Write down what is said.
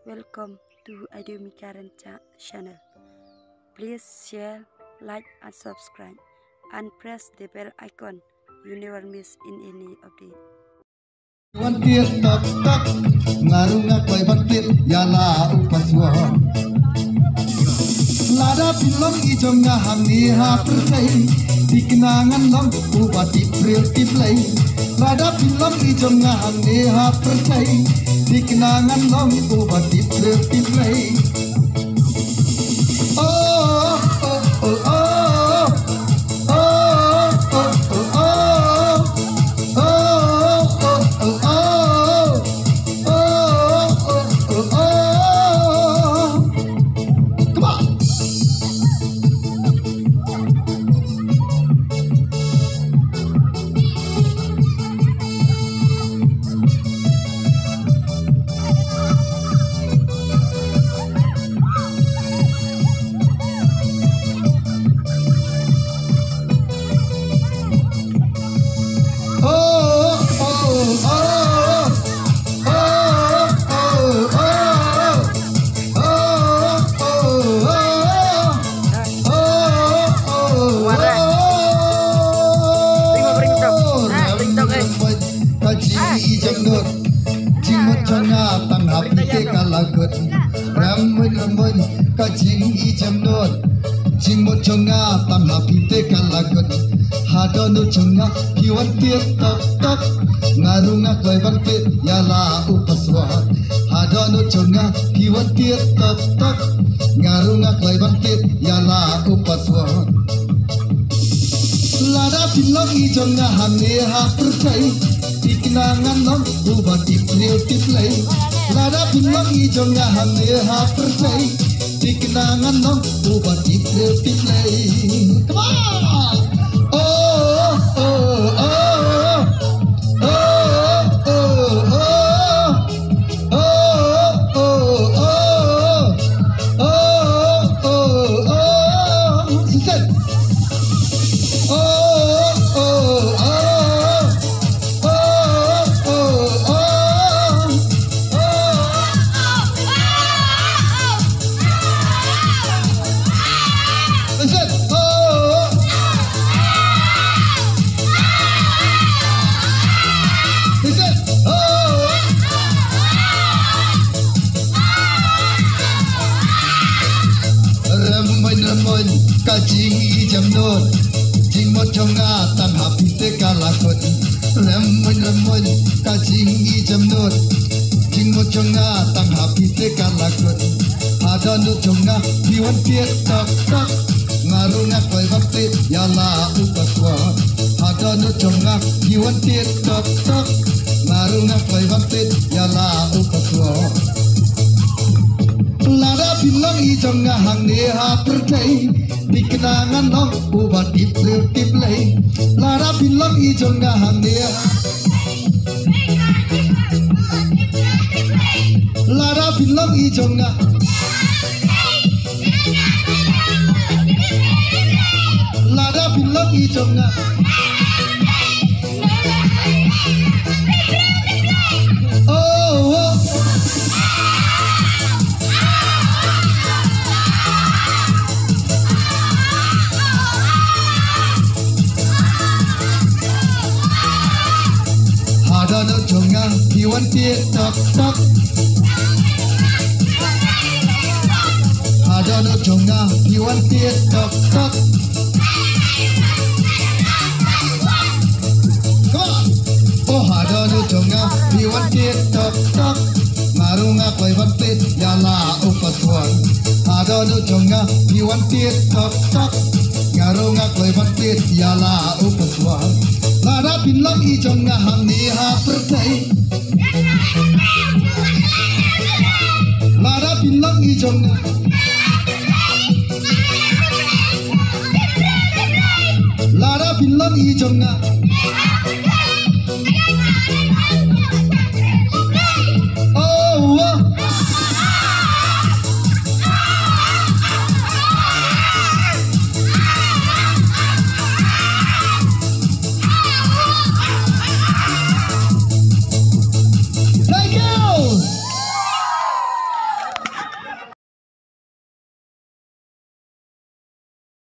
Welcome to Adumika Renca channel. Please share, like, and subscribe, and press the bell icon. You never miss in any update. Wan tiệt tóc tóc ngarunga koi batit yala upaswa lada pilong ijonga hangi ha perkai dikenangan long ubati pril tiplay lada pilong ijonga hangi ha perkai dikenangan long ubati pril tiplay oh oh oh oh Ramon kajing ijam not jing mo chonga tam la pite kalagot hadonu chonga piwan tiet tok tok ngarunga koi bante yala upaswa hadonu chonga piwan tiet tok tok ngarunga koi bante yala upaswa lada pilong ijonga hane ha percai dikenangan long ubati priil tiplay lada pilong ijonga hane ha percai dikenangan long ubati priil tiplay come on oh oh oh oh oh kajing ijam not jing mo chonga tam hapite kalakot lemon kajing ijam not jing mo chonga tam hapite kalakot hadanu chonga piwan tiet tok tok ngarunga koi bakte yala upaswa hadanu chonga piwan tiet tok tok ngarunga koi bakte yala upaswa lada pilong ijonga hangne ha percai dikenangan long ubati priil tiplay lada pilong ijonga hangne lada pilong ijonga lada pilong ijonga hadanu chonga piwan tiet tok tok hadanu chonga piwan tiet tok tok come on oh hadanu chonga piwan tiet tok tok ngarunga koi bante yala upaswan hadanu chonga piwan tiet tok tok ngarunga koi bante yala upaswan lada pilong ijonga hangi ha percai lada pilong ijonga lada pilong ijonga